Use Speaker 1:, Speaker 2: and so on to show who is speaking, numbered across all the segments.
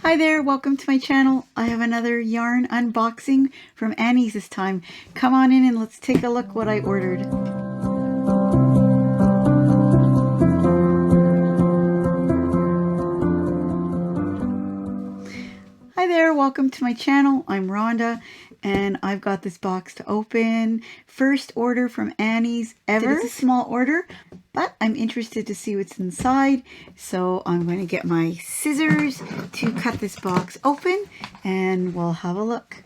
Speaker 1: Hi there, welcome to my channel. I have another yarn unboxing from Annie's this time. Come on in and let's take a look what I ordered. Hi there, welcome to my channel. I'm Rhonda and I've got this box to open. First order from Annie's ever. It's a small order, but I'm interested to see what's inside. So I'm going to get my scissors to cut this box open and we'll have a look.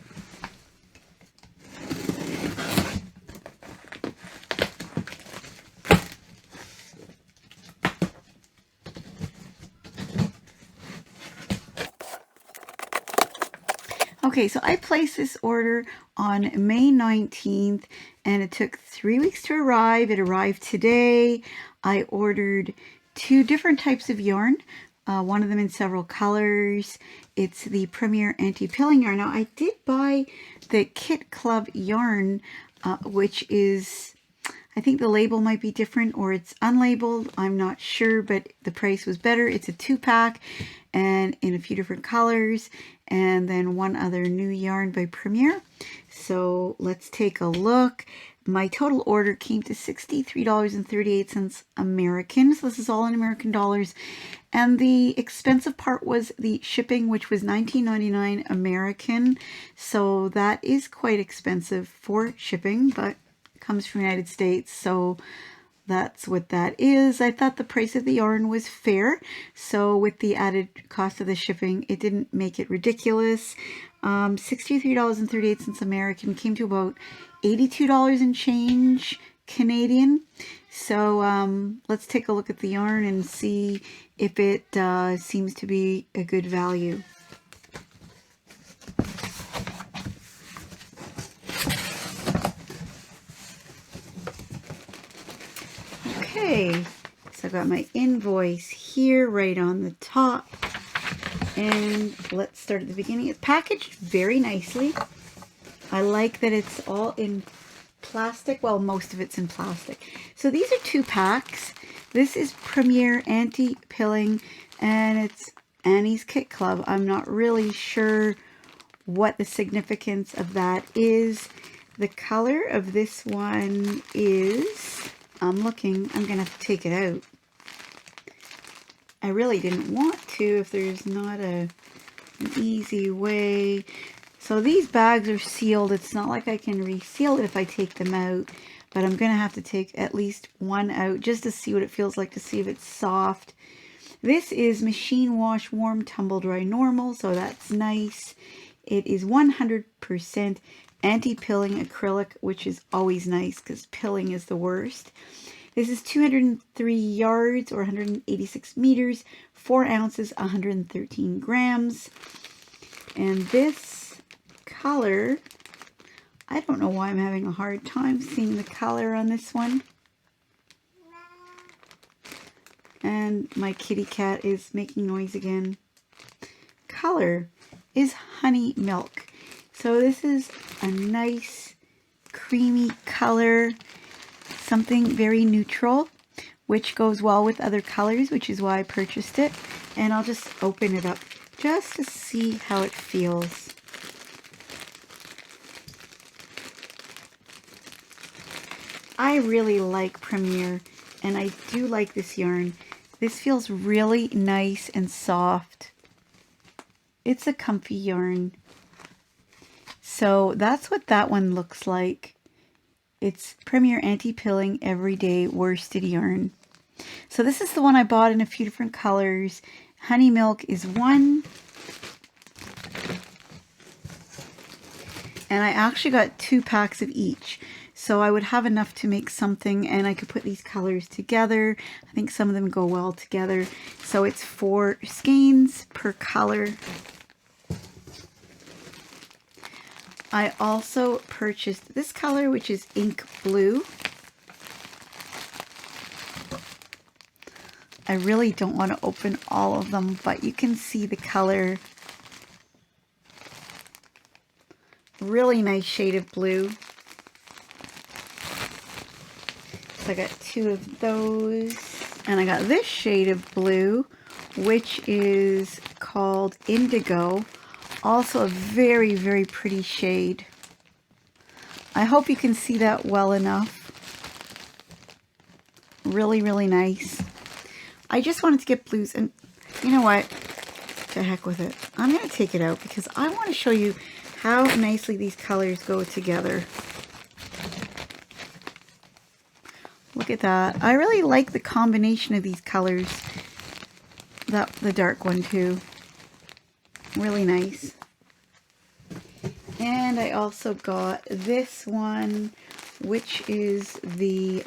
Speaker 1: Okay, so I placed this order on May 19th and it took 3 weeks to arrive. It arrived today. I ordered 2 different types of yarn, one of them in several colors. It's the Premier anti-pilling yarn. Now I did buy the Kit Club yarn, which is, I think the label might be different or it's unlabeled. I'm not sure, but the price was better. It's a 2-pack and in a few different colors, and then one other new yarn by Premier. So let's take a look. My total order came to $63.38 American. So this is all in American dollars. And the expensive part was the shipping, which was $19.99 American. So that is quite expensive for shipping, but it comes from the United States. So that's what that is. I thought the price of the yarn was fair. So with the added cost of the shipping, it didn't make it ridiculous. $63.38 American came to about $82 and change Canadian. So let's take a look at the yarn and see if it seems to be a good value. Okay, so I've got my invoice here right on the top, and let's start at the beginning. It's packaged very nicely. I like that it's all in plastic. Well, most of it's in plastic. So these are 2 packs. This is Premier Anti-Pilling, and it's Annie's Kit Club. I'm not really sure what the significance of that is. The color of this one is... I'm looking. I'm going to have to take it out. I really didn't want to if there's not an easy way. So these bags are sealed. It's not like I can reseal it if I take them out, but I'm going to have to take at least one out just to see what it feels like, to see if it's soft. This is machine wash, warm, tumble dry, normal, so that's nice. It is 100% anti-pilling acrylic, which is always nice because pilling is the worst. This is 203 yards or 186 meters, 4 ounces, 113 grams. And this color, I don't know why I'm having a hard time seeing the color on this one. And my kitty cat is making noise again. Color is honey milk. So this is a nice creamy color, something very neutral, which goes well with other colors, which is why I purchased it. And I'll just open it up just to see how it feels. I really like Premier, and I do like this yarn. This feels really nice and soft. It's a comfy yarn. So that's what that one looks like. It's Premier Anti-Pilling Everyday Worsted Yarn. So this is the one I bought in a few different colors. Honey Milk is one. And I actually got 2 packs of each. So I would have enough to make something, and I could put these colors together. I think some of them go well together. So it's 4 skeins per color. I also purchased this color, which is ink blue. I really don't want to open all of them, but you can see the color. Really nice shade of blue. So I got 2 of those. And I got this shade of blue, which is called Indigo. Also a very, very pretty shade. I hope you can see that well enough. Really, really nice. I just wanted to get blues, and you know what? To heck with it. I'm going to take it out because I want to show you how nicely these colors go together. Look at that. I really like the combination of these colors. The dark one too. Really nice. And I also got this one, which is the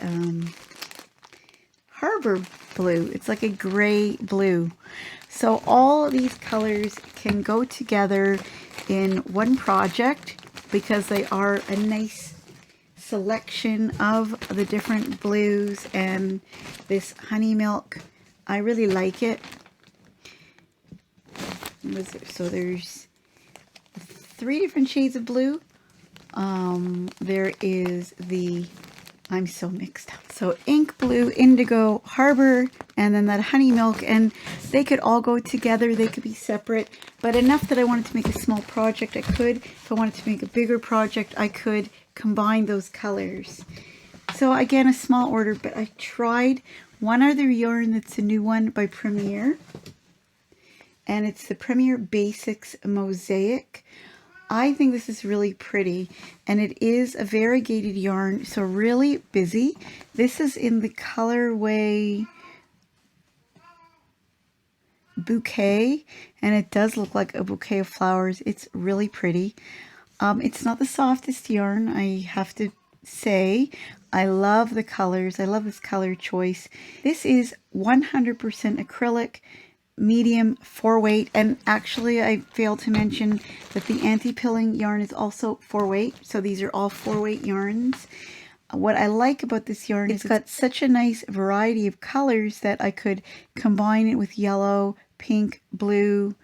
Speaker 1: Harbor Blue. It's like a gray blue. So all of these colors can go together in one project because they are a nice selection of the different blues, and this honey milk, I really like it. So there's 3 different shades of blue. There is the, I'm so mixed up. So ink blue, indigo, harbor, and then that honey milk, and they could all go together. They could be separate, but enough that I wanted to make a small project, I could. If I wanted to make a bigger project, I could combine those colors. So again, a small order, but I tried one other yarn that's a new one by Premier, and it's the Premier Basix Mosaic. I think this is really pretty, and it is a variegated yarn, so really busy. This is in the colorway Bouquet, and it does look like a bouquet of flowers. It's really pretty. It's not the softest yarn, I have to say. I love the colors. I love this color choice. This is 100% acrylic, medium, 4-weight, and actually I failed to mention that the anti-pilling yarn is also 4-weight, so these are all 4-weight yarns. What I like about this yarn is it's got such a nice variety of colors that I could combine it with yellow, pink, blue,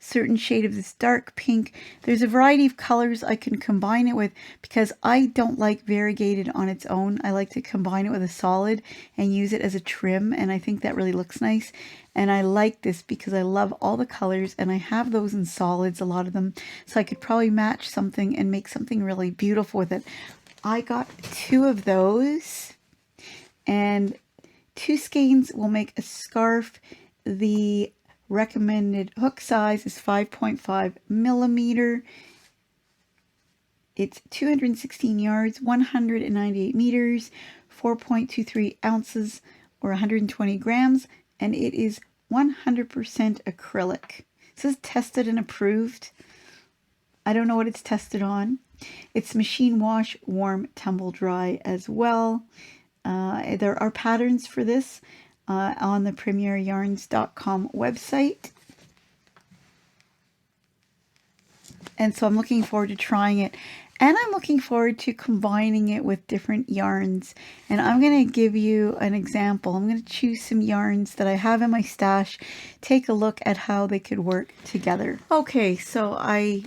Speaker 1: certain shade of this dark pink. There's a variety of colors I can combine it with because I don't like variegated on its own. I like to combine it with a solid and use it as a trim, and I think that really looks nice. And I like this because I love all the colors, and I have those in solids, a lot of them, so I could probably match something and make something really beautiful with it. I got 2 of those, and 2 skeins will make a scarf. The recommended hook size is 5.5 millimeter. It's 216 yards, 198 meters, 4.23 ounces or 120 grams, and it is 100% acrylic. This is tested and approved. I don't know what it's tested on. It's machine wash, warm, tumble dry as well. There are patterns for this on the premieryarns.com website. And so I'm looking forward to trying it. And I'm looking forward to combining it with different yarns. And I'm going to give you an example. I'm going to choose some yarns that I have in my stash. Take a look at how they could work together. Okay, so I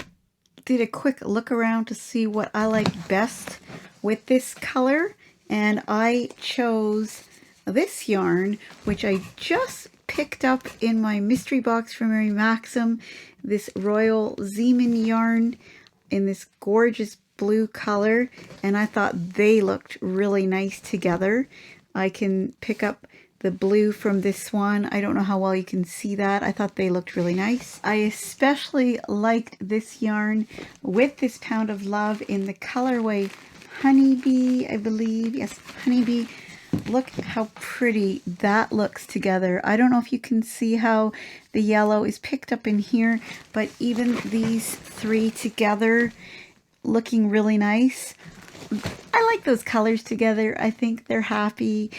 Speaker 1: did a quick look around to see what I like best with this color. And I chose this yarn, which I just picked up in my mystery box from Mary Maxim, this Royal Zeeman yarn in this gorgeous blue color, and I thought they looked really nice together. I can pick up the blue from this one. I don't know how well you can see that. I thought they looked really nice. I especially liked this yarn with this Pound of Love in the colorway Honeybee, I believe. Yes, Honeybee. Look how pretty that looks together. I don't know if you can see how the yellow is picked up in here, but even these 3 together looking really nice. I like those colors together. I think they're happy,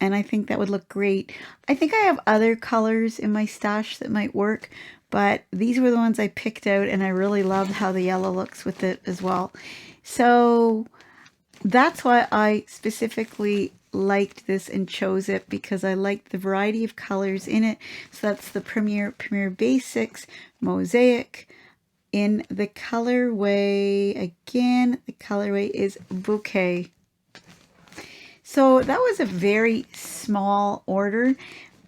Speaker 1: and I think that would look great. I think I have other colors in my stash that might work, but these were the ones I picked out, and I really loved how the yellow looks with it as well. So that's why I specifically liked this and chose it, because I liked the variety of colors in it. So that's the Premier Basix Mosaic in the colorway, again, the colorway is Bouquet. So that was a very small order.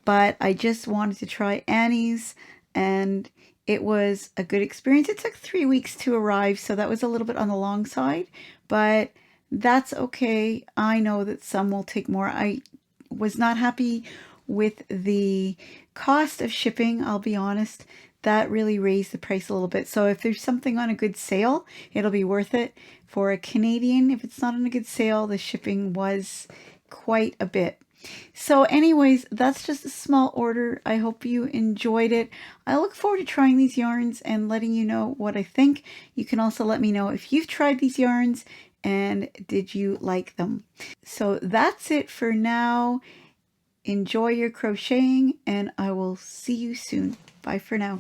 Speaker 1: but I just wanted to try Annie's, and it was a good experience. It took 3 weeks to arrive, so that was a little bit on the long side, but that's okay. I know that some will take more. I was not happy with the cost of shipping, I'll be honest. That really raised the price a little bit. So if there's something on a good sale, it'll be worth it. For a Canadian, if it's not on a good sale, the shipping was quite a bit. So anyways, that's just a small order. I hope you enjoyed it. I look forward to trying these yarns and letting you know what I think. You can also let me know if you've tried these yarns and did you like them. So that's it for now. Enjoy your crocheting, and I will see you soon. Bye for now.